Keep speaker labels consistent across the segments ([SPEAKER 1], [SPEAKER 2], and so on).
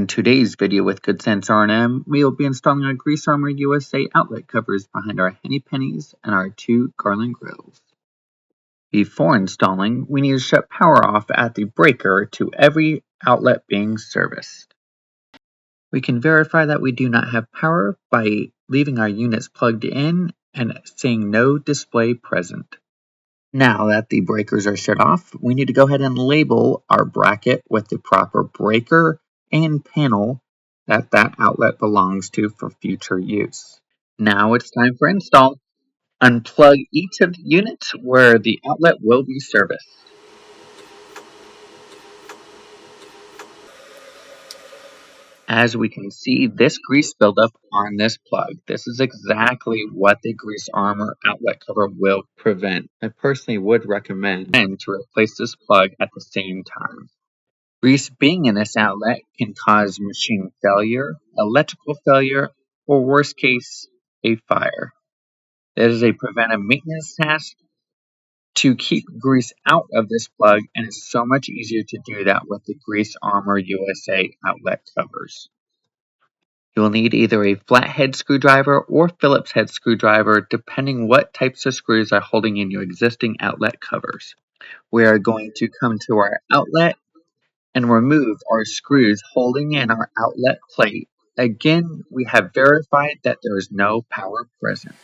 [SPEAKER 1] In today's video with Good Sense R&M, we will be installing our Grease Armor USA outlet covers behind our Henny Pennies and our two Garland grills. Before installing, we need to shut power off at the breaker to every outlet being serviced. We can verify that we do not have power by leaving our units plugged in and seeing no display present. Now that the breakers are shut off, we need to go ahead and label our bracket with the proper breaker and panel that outlet belongs to for future use. Now it's time for install. Unplug each of the units where the outlet will be serviced. As we can see, this grease buildup on this plug. This is exactly what the Grease Armor outlet cover will prevent. I personally would recommend to replace this plug at the same time. Grease being in this outlet can cause machine failure, electrical failure, or worst case, a fire. It is a preventive maintenance task to keep grease out of this plug, and it's so much easier to do that with the Grease Armor USA outlet covers. You will need either a flathead screwdriver or Phillips head screwdriver, depending what types of screws are holding in your existing outlet covers. We are going to come to our outlet and remove our screws holding in our outlet plate. Again, we have verified that there is no power present.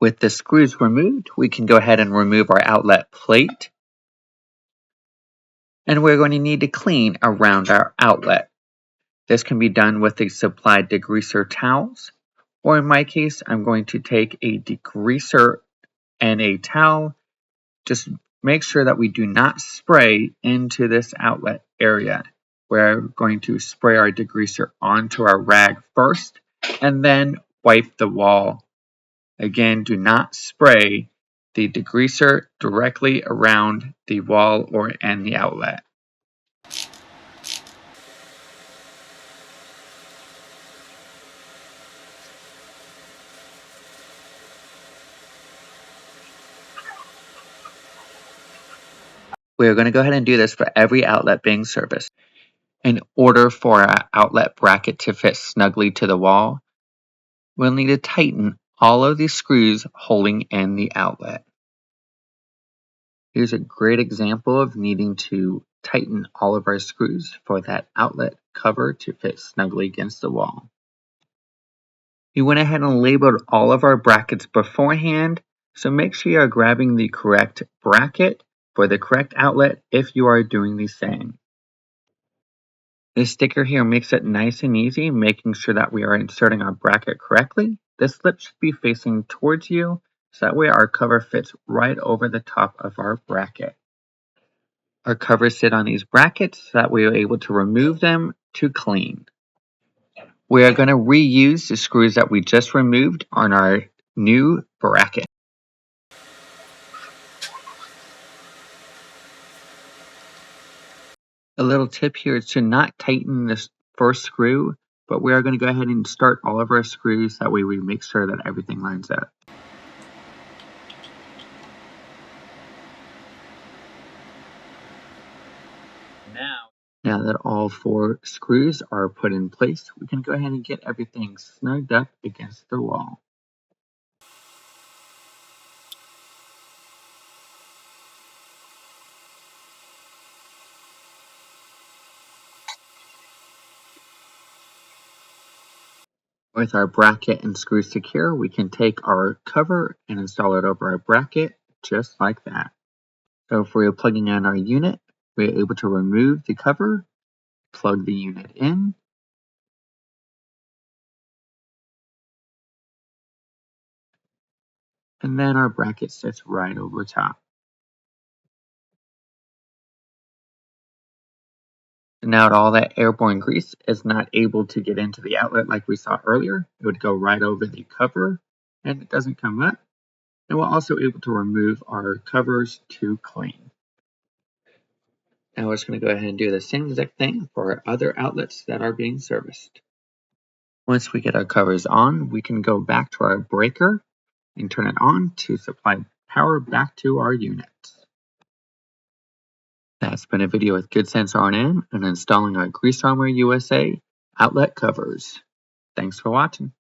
[SPEAKER 1] With the screws removed, we can go ahead and remove our outlet plate. And we're going to need to clean around our outlet. This can be done with the supplied degreaser towels, or in my case, I'm going to take a degreaser and a towel. Just make sure that we do not spray into this outlet area. We're going to spray our degreaser onto our rag first and then wipe the wall. Again, do not spray the degreaser directly around the wall or in the outlet. We're going to go ahead and do this for every outlet being serviced. In order for our outlet bracket to fit snugly to the wall, we'll need to tighten all of the screws holding in the outlet. Here's a great example of needing to tighten all of our screws for that outlet cover to fit snugly against the wall. We went ahead and labeled all of our brackets beforehand, so make sure you are grabbing the correct bracket for the correct outlet if you are doing the same. This sticker here makes it nice and easy, making sure that we are inserting our bracket correctly. This slip should be facing towards you, so that way our cover fits right over the top of our bracket. Our covers sit on these brackets so that we are able to remove them to clean. We are going to reuse the screws that we just removed on our new bracket. A little tip here is to not tighten this first screw, but we are going to go ahead and start all of our screws. That way we make sure that everything lines up. Now that all 4 screws are put in place, we can go ahead and get everything snugged up against the wall. With our bracket and screws secure, we can take our cover and install it over our bracket just like that. So if we're plugging in our unit, we're able to remove the cover, plug the unit in, and then our bracket sits right over top. Now all that airborne grease is not able to get into the outlet like we saw earlier. It would go right over the cover and it doesn't come up. And we're also able to remove our covers to clean. Now we're just going to go ahead and do the same exact thing for our other outlets that are being serviced. Once we get our covers on, we can go back to our breaker and turn it on to supply power back to our units. That's been a video with Good Sense R&M and installing our Grease Armor USA outlet covers. Thanks for watching.